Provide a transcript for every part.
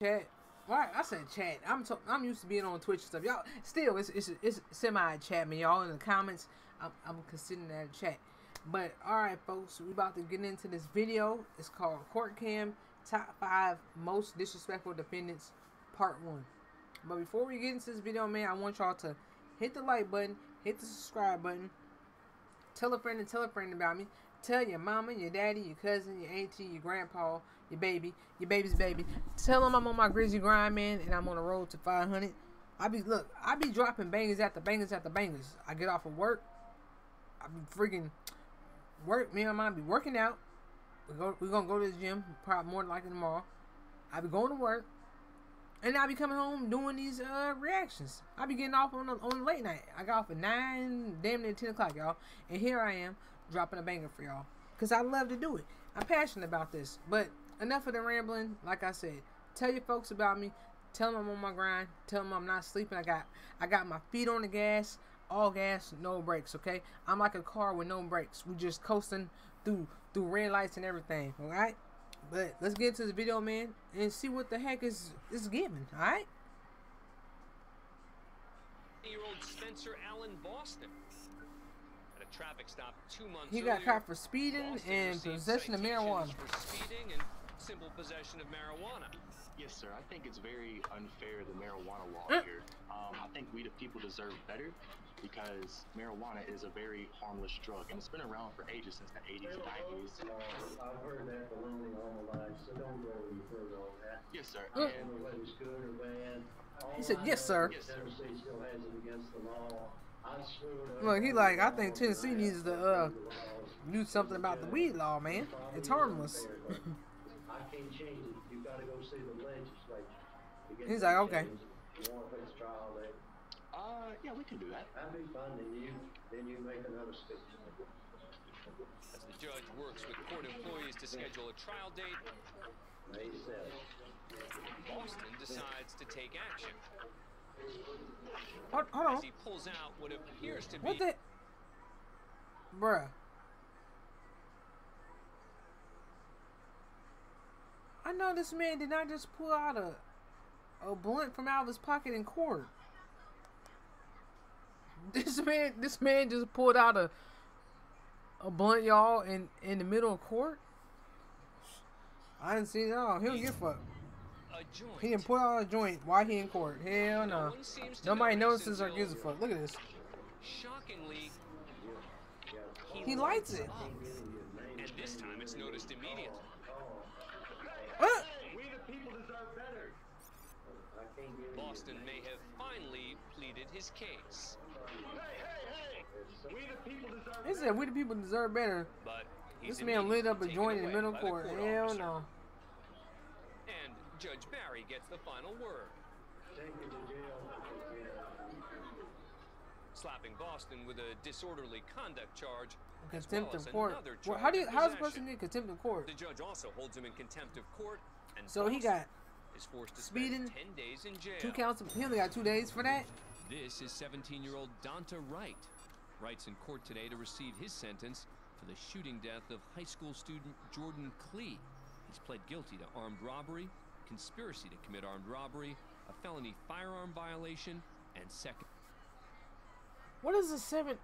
Chat. Right, I said chat. I'm used to being on Twitch and stuff. Y'all still it's semi chat, man. Y'all in the comments, I'm considering that a chat. But alright folks, we about to get into this video. It's called Court Cam Top 5 Most Disrespectful Defendants Part 1. But before we get into this video, man, I want y'all to hit the like button, hit the subscribe button, tell a friend about me. Tell your mama, your daddy, your cousin, your auntie, your grandpa, your baby's baby. Tell them I'm on my grizzly grind, man, and I'm on the road to 500. I be dropping bangers after bangers after bangers. I get off of work. I be freaking work. Me and my mom be working out. We're gonna go to the gym, probably more than likely tomorrow. I be going to work, and I be coming home doing these reactions. I be getting off on the late night. I got off at 9, damn near 10 o'clock, y'all, and here I am dropping a banger for y'all, because I love to do it. I'm passionate about this. But enough of the rambling. Like I said, tell your folks about me. Tell them I'm on my grind. Tell them I'm not sleeping. I got my feet on the gas. All gas, no brakes, okay? I'm like a car with no brakes. We just coasting through red lights and everything, alright? But let's get into the video, man, and see what the heck is giving, alright? 8-year-old Spencer Allen Boston. At a traffic stop 2 months he got caught for speeding and possession of marijuana. For speeding and simple possession of marijuana. Yes, sir. I think it's very unfair, the marijuana law here. I think we the people deserve better, because marijuana is a very harmless drug, and it's been around for ages, since the 80s and 90s. I've heard that baloney all my life, so don't go any further on that. Yes, sir. I don't know whether it's good or bad. He said, yes, sir. Tennessee still has it against the law. Look, he like, I think Tennessee needs to do something about the weed law, man. It's harmless. I can't change it. You've got to go see the legislature. He's like, okay. You want to face trial there? Yeah, we can do that. That'd be fun. Then you make another speech. As the judge works with court employees to schedule a trial date, May 7th. Boston decides to take action. Hold on. As he pulls out what appears to What be... the? Bruh. I know this man did not just pull out a blunt from out of his pocket in court. This man just pulled out a blunt, y'all, in the middle of court. I didn't see it at all. He don't give a fuck. He didn't pull out a joint while he in court. Hell no. Nobody notices or gives a fuck. Look at this. Shockingly, he lights it. And this time it's noticed immediately. We the people deserve better. Boston may have finally pleaded his case. Hey! We the people deserve better. He said, we the people deserve better. But This man lit up a joint in the middle of court. Hell no. And Judge Barry gets the final word. Take you to jail. Slapping Boston with a disorderly conduct charge. Contempt as of well court. as another Well, charge how's of a person get contempt of court? The judge also holds him in contempt of court, and So he Boston got is forced to speeding, spend 10 days in jail. 2 counts. He only got 2 days for that. This is 17-year-old Donta Wright. Wright's in court today to receive his sentence for the shooting death of high school student Jordan Clee. He's pled guilty to armed robbery, conspiracy to commit armed robbery, a felony firearm violation, and second. What is a 7?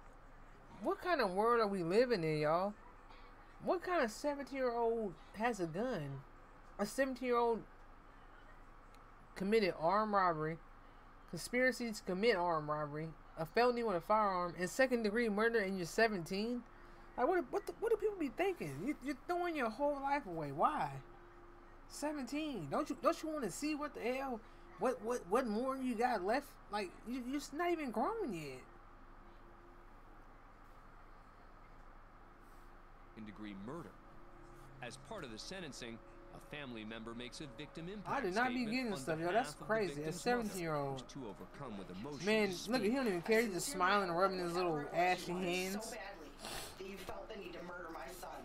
What kind of world are we living in, y'all? What kind of 17-year-old has a gun? A 17-year-old committed armed robbery, conspiracy to commit armed robbery, a felony with a firearm, and second-degree murder, and you're 17? Like, what do people be thinking? You're throwing your whole life away. Why? 17. Don't you want to see what the hell? What more you got left? Like, you're just not even grown yet. Degree murder. As part of the sentencing, a family member makes a victim impact I did not be statement getting on stuff, yo. behalf That's of the crazy. A victim's mother, 17-year-old. who's too overcome with emotion Man, to look, he speak. don't even care. He's just smiling and rubbing his little ashy hands. So badly that you felt the need to murder my son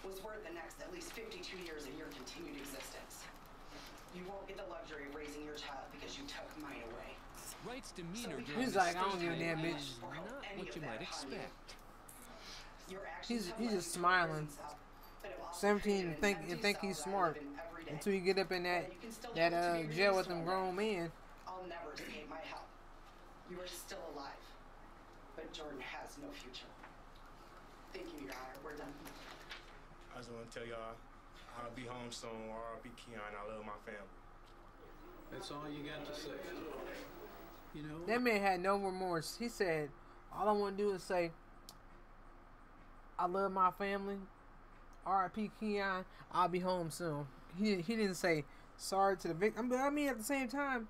was worth the next at least 52 years in your continued existence. You won't get the luxury of raising your child because you took mine away. Wright's demeanor during He's this like, I don't give a statement damn, is bitch. not what you might expect. Your actions He's just smiling. 17 and think he's smart. today. Until you get up in that You can still give it to me jail with reduced them one grown day. men. I'll never escape my help. You are still alive, but Jordan has no future. Thank you, Your Honor. We're done. I just want to tell y'all, I'll be home soon. R.I.P. Keon. I love my family. That's all you got to say. You know, That man had no remorse. He said, all I want to do is say, I love my family. R.I.P. Keon. I'll be home soon. He didn't say sorry to the victim. I mean, at the same time,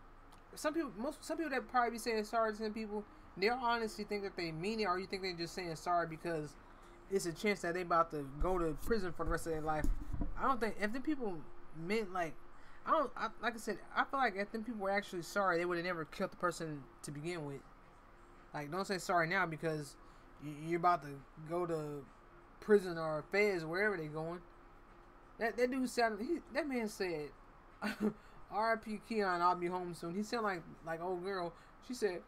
some people that probably be saying sorry to some people, they'll honestly think that they mean it, or you think they're just saying sorry because it's a chance that they about to go to prison for the rest of their life. I don't think if the people meant like I said, I feel like if them people were actually sorry, they would have never killed the person to begin with. Like, don't say sorry now because you're about to go to prison or feds, wherever they're going. That dude sounded, that man said, R.I.P. Keon, I'll be home soon. He sounded like old girl. She said,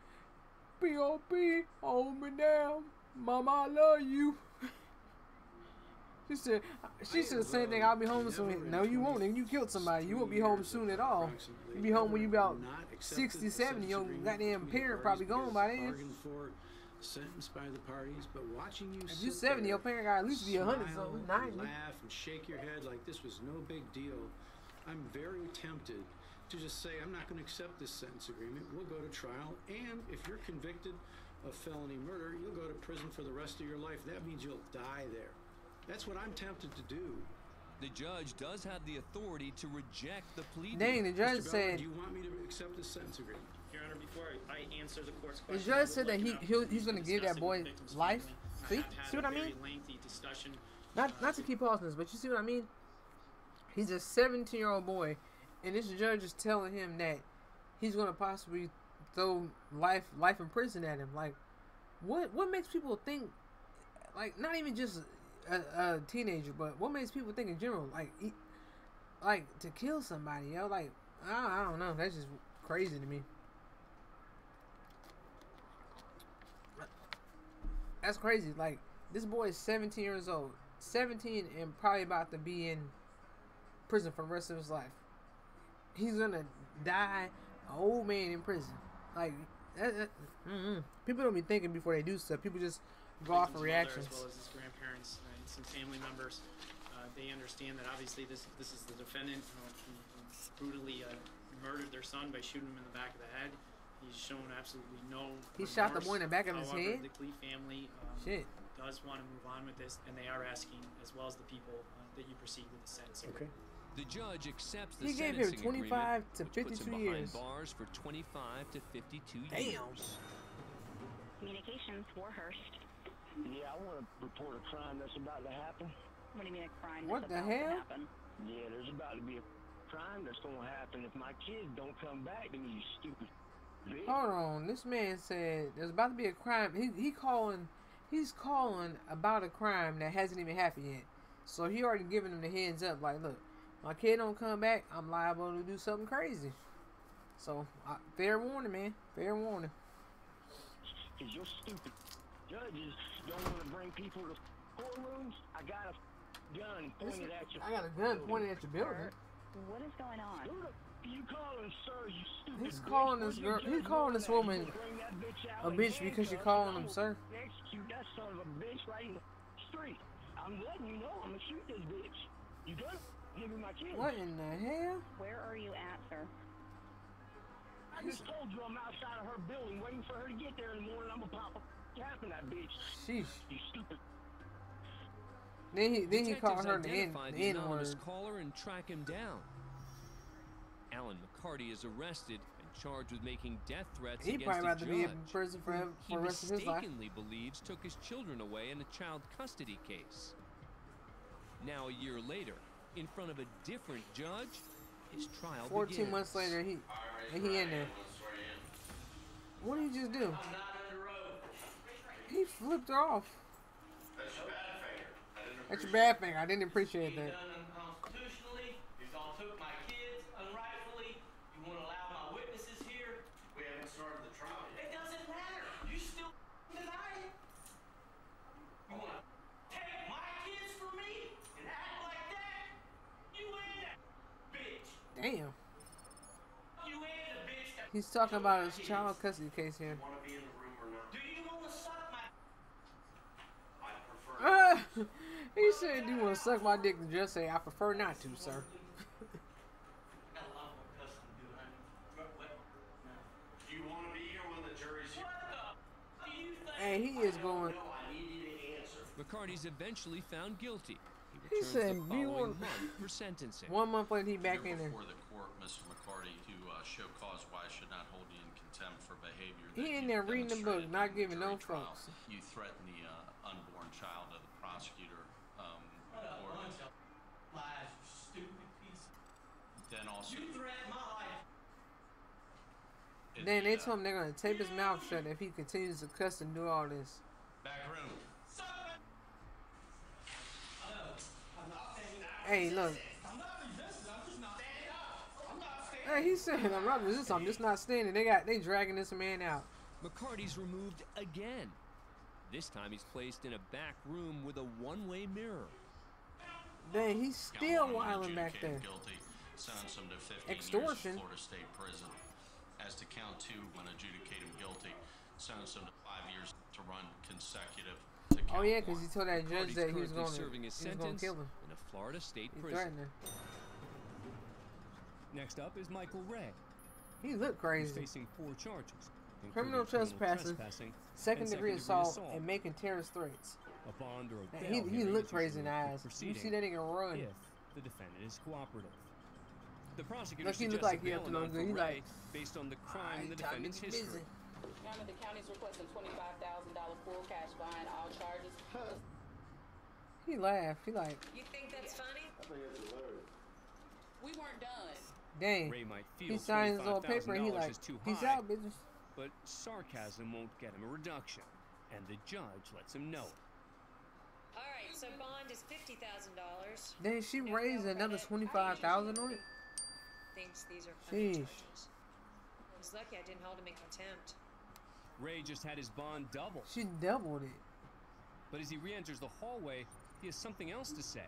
P.O.P. hold me down. Mama, I love you. She said the same thing. I'll be home soon. No, you won't. And you killed somebody. You won't be home soon at all. You'll be home when you about 60, 70. Your goddamn parent probably gone by then. Sentenced by the parties, but watching you if you're 70, your parent got at least be 100 something, 90. Laugh and shake your head like this was no big deal. I'm very tempted to just say I'm not going to accept this sentence agreement. We'll go to trial, and if you're convicted of felony murder, you'll go to prison for the rest of your life. That means you'll die there. That's what I'm tempted to do. The judge does have the authority to reject the plea. Dang, the judge said. Do you want me to accept this sentence agreement? Your Honor, before I answer the court's The question, judge said that he's going to give that boy life. See what I mean? Not to keep pausing this, but you see what I mean? He's a 17-year-old boy, and this judge is telling him that he's going to possibly throw life in prison at him. Like, what makes people think? Like, not even just a teenager, but what makes people think in general? Like to kill somebody, yo. Like, I don't know. That's just crazy to me. That's crazy. Like, this boy is 17 years old. 17 and probably about to be in prison for the rest of his life. He's gonna die an old man in prison. Like, people don't be thinking before they do stuff. People just go off of reactions. As well as his grandparents and some family members. They understand that obviously this is the defendant who brutally murdered their son by shooting him in the back of the head. He's shown absolutely no He shot the boy in the back of his However, head? the Klee family does want to move on with this, and they are asking, as well as the people, that you proceed with the sentencing. Okay. The judge accepts the He gave him sentencing 25 agreement, to which puts 52 him years. behind bars for 25 to 52 Damn. years. Communications, Warhurst. Yeah, I want to report a crime that's about to happen. What do you mean a crime What that's the about hell? to happen? Yeah, there's about to be a crime that's going to happen if my kids don't come back to me, you stupid bitch. Hold on. This man said there's about to be a crime. He's calling about a crime that hasn't even happened yet. So he already giving him the heads up. Like, look, my kid don't come back, I'm liable to do something crazy. So, fair warning, man. Fair warning. Because your stupid judges don't want to bring people to courtrooms. I got a gun pointed at you. I got a gun pointed at your building. What is going on? You calling sir, you stupid He's calling this girl. He's calling this woman a bitch because you're calling him sir. Execute that son of a bitch right in the street. I'm letting you know I'm gonna shoot this bitch. You gonna give me my kid? What in the hell? Where are you at, sir? I just told you I'm outside of her building waiting for her to get there in the morning. I'm gonna pop a cap in that bitch. Sheesh. You stupid. Then he called her the the N anonymous word. caller and track him down. Alan McCarty is arrested and charged with making death threats He against probably a about to be in judge prison who for the rest of his life. He mistakenly believes took his children away in a child custody case. Now, a year later, in front of a different judge, his trial 14 begins. months later, he in there. What did he just do? He flipped her off. That's your bad finger. I didn't appreciate that. Unconstitutionally, you all took my kids unrightfully. You want to allow my witnesses here? We haven't started the trial yet. It doesn't matter. You still deny it. You want to take my kids from me and act like that? You ain't that bitch. He's talking about his child custody case here. Want to be in the room or not? Do you want to suck my? I prefer. He said, "Do you want to suck my dick?" And just say, "I prefer not to, sir." Got a lot more custom to do, honey. What? No. Do you want to be here when the jury's here? What the? Do you think? Hey, he is going. No, I need you to answer. McCarty's eventually found guilty. He He said, returns the "You following want-" month for sentencing. 1 month later, he back in there. Before the court, Mr. McCarty, to show cause why I should not hold you in contempt for behavior. He that in you there reading the book, demonstrated not in the giving no jury trial. fucks. You threatened the unborn child of the prosecutor. What a or bunch of lies, you stupid piece. then also. You threatened my life. in Then the, they told him they're gonna tape his mouth shut if he continues to cuss and do all this. back room. Hey, look. I'm not resisting. I'm just not standing up. I'm not standing. Hey, he said, "I'm not resisting. I'm just not standing." They dragging this man out. McCarty's removed again. This time he's placed in a back room with a one-way mirror. Dang, he's still Count one, wilding back there. adjudicated Guilty, sentence him to 15 Extortion. years in Florida State Prison. As to count 2, when adjudicate him guilty, sentence him to 5 years to run consecutive. To Oh count yeah, because he one. told that judge McCarty's that he was currently going serving his sentence kill him. in a Florida State He prison. threatened her. Next up is Michael Ray. He looked He's crazy. facing 4 charges. Criminal trespassing, second-degree assault, and making terrorist threats. A bond or a Now, bail he hearing looked is crazy in the usually a eyes. You proceeding see that nigga run. if the defendant is cooperative. The prosecutor Look, he look suggests like a he bail up to no amount good. for He Ray like, based on the crime and the time to defendant's be history. busy. Your Honor, the county's requesting $25,000 full cash behind all charges. He laughed. He like, You think that's funny? I think that's hilarious. We weren't done. dang. Ray might feel He signed his little paper and he $25,000 like, is too peace high, out, bitches. but sarcasm won't get him a reduction, and the judge lets him know it. All right, so bond is $50,000. Then she raised another 25,000 on it. Thinks these are funny Sheesh. charges. I was lucky I didn't hold him in contempt. Ray just had his bond doubled, She doubled it. but as he re-enters the hallway, he has something else to say.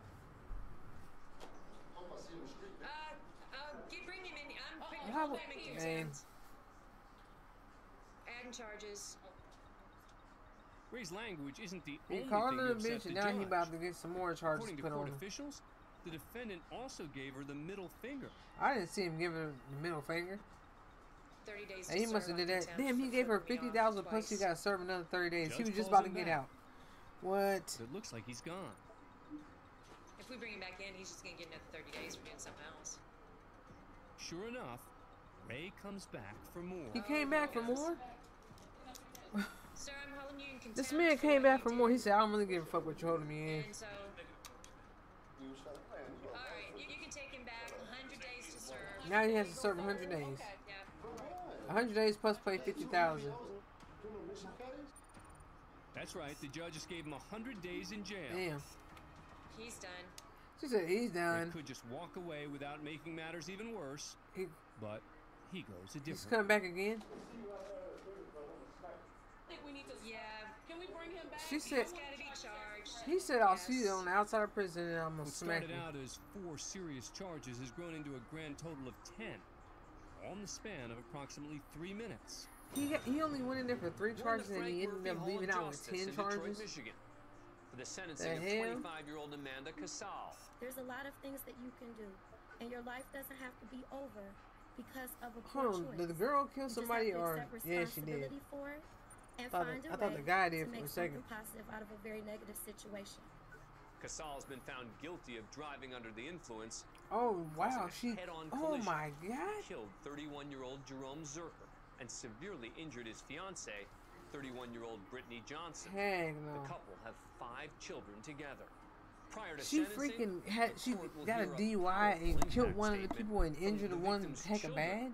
Bring him in. How I'm would- bringing him in man. contempt. Adding charges. Ray's language isn't the He only called thing her to a upset bitch the and now he judge. about to get some more charges According to put court on him. officials, the defendant also gave her the middle finger. I didn't see him give her the middle finger. 30 days And he to must serve have did on that. contempt Damn, he for gave her flipping me off 50,000 plus he twice. got to serve another 30 days. Judge He was just calls about to him get back. out. What? But it looks like he's gone. If we bring him back in, he's just going to get another 30 days for doing something else. Sure enough, Ray comes back for more. He came back for more? Sir, I'm holding you in contempt. This man for came what back you for did. more. He said, I don't really give a fuck what you're holding me in. And so, all right, you can take him back. 100 days to serve. Now he has to serve 100 days. Yeah. 100 days plus pay 50,000. That's right, the judge just gave him 100 days in jail. Damn. He's done. She said he's Ray done. could just walk away without making matters even worse, He, but he goes a he's different coming back again. I think we need to. Yeah. Can we bring him back? She said, He's got to be charged. he said, I'll see you on the outside of prison and I'm going What to smack started you. out as 4 serious charges has grown into a grand total of 10, all in the span of approximately 3 minutes. He only went in there for 3 charges and he ended up leaving out with 10 charges. Michigan, for the The sentencing hell? of 25-year-old Amanda Casal. There's a lot of things that you can do, and your life doesn't have to be over because of a poor Hold on, choice. did the girl kill You just somebody have to or accept yeah she did. responsibility for it and Thought find the- a I thought way the guy did to for make a second. something positive out of a very negative situation. Casal has been found guilty of driving under the influence. Oh wow, she. Head-on Oh collision. my god. Killed 31-year-old Jerome Zerker and severely injured his fiancée, 31-year-old Brittany Johnson. Heck The no. couple have 5 children together. Prior to She sentencing, freaking had. the She court will got a hear DUI and powerful killed impact one of the statement people and from injured the one victim's heck of children, bad.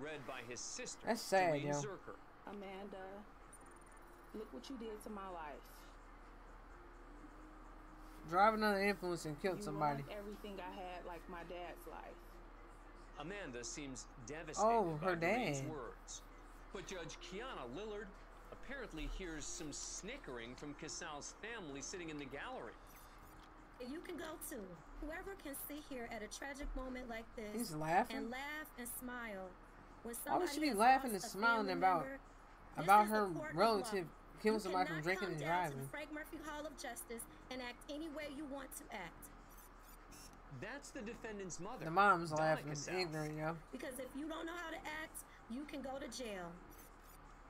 read by his sister, That's sad, Doreen yo. Zerker. Amanda, look what you did to my life. Driving under the influence and killed You somebody. ruined everything I had, like my dad's life. Amanda seems devastated Oh, her by Doreen's dad. words. But Judge Kiana Lillard apparently hears some snickering from Casal's family sitting in the gallery. You can go too. Whoever can sit here at a tragic moment like this He's laughing? and laugh and smile When Why would somebody she be has laughing and lost a smiling family about member, this about is the her court of relative law. killing You somebody from cannot drinking come and down to driving? the Frank Murphy Hall of Justice and act any way you want to act. That's the defendant's mother. The mom's Donna laughing, Casal. ignorant, yo. Because if you don't know how to act, you can go to jail.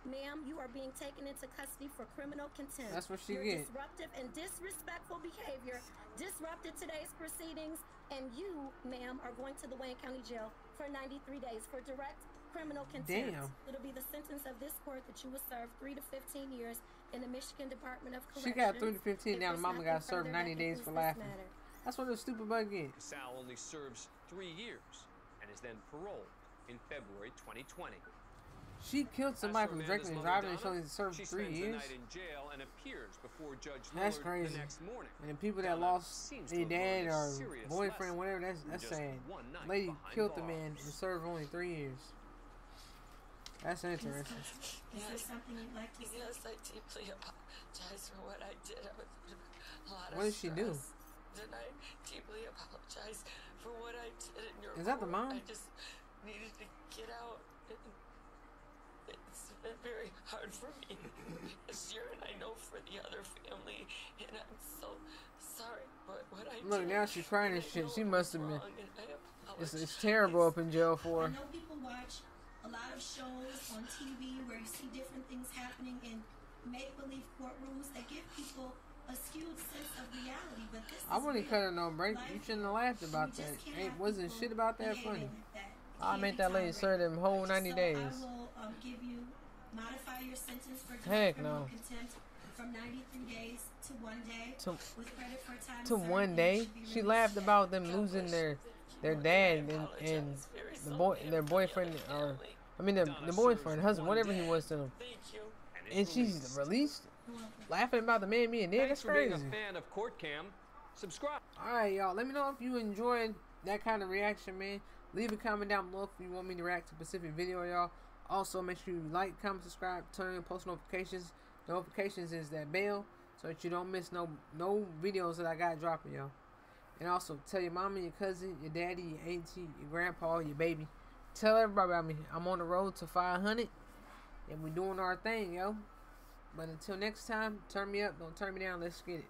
Ma'am, you are being taken into custody for criminal contempt. That's what she Your get. disruptive and disrespectful behavior disrupted today's proceedings, and you, ma'am, are going to the Wayne County Jail for 93 days for direct criminal contempt. Damn. It'll be the sentence of this court that you will serve 3 to 15 years in the Michigan Department of She Corrections. got 3 to 15. If Now the there's mama nothing got served further 90 that days concludes for this laughing. matter. That's what a stupid bug get. Casal only serves 3 years and is then paroled in February 2020. She killed somebody from drinking and driving, and she only served She 3 spends the years. night in jail and appears before Judge That's Lillard crazy. the next morning. And the people that Donna lost seems to their have learned dad a or serious boyfriend, lesson whatever, in that's just sad. one night Lady behind killed the bars. man and served only 3 years. That's interesting. Is there something you'd like to say? Yes, I deeply apologize for what I did. I was under a lot What of did she do? stress. And I deeply apologize for what I did in your Is that the court. mom? I just needed to get out. It's been very hard for me this year, and I know for the other family, and I'm so sorry. But what I Look, did, now she's crying and I shit. know She it must have was been. wrong, and I It's apologize. terrible up in jail for I her. know people watch a lot of shows on TV where you see different things happening in make-believe courtrooms that give people a skewed sense of reality, but this I is wouldn't real. cut her no break. You shouldn't have laughed about You that. just can't Ain't have wasn't people shit about that behaving funny. like that. I Can't made be that lady tolerated. serve them whole 90 So days. I will give you, modify your sentence for Heck criminal no. contempt from 93 days to 1 day To- with credit for time To served, 1 and you day, should be she released. laughed about them losing their dad and their boyfriend, or I mean the boyfriend, husband, whatever he was to them. And she's released, laughing about the man being dead. Thanks That's for being crazy. a fan of Court Cam. Subscribe. Alright, y'all. Let me know if you enjoyed that kind of reaction, man. Leave a comment down below if you want me to react to a specific video, y'all. Also, make sure you like, comment, subscribe, turn on post notifications. Notifications is that bell so that you don't miss no videos that I got dropping, y'all. And also, tell your mama, your cousin, your daddy, your auntie, your grandpa, your baby. Tell everybody about me. I'm on the road to 500, and we're doing our thing, yo. But until next time, turn me up, don't turn me down. Let's get it.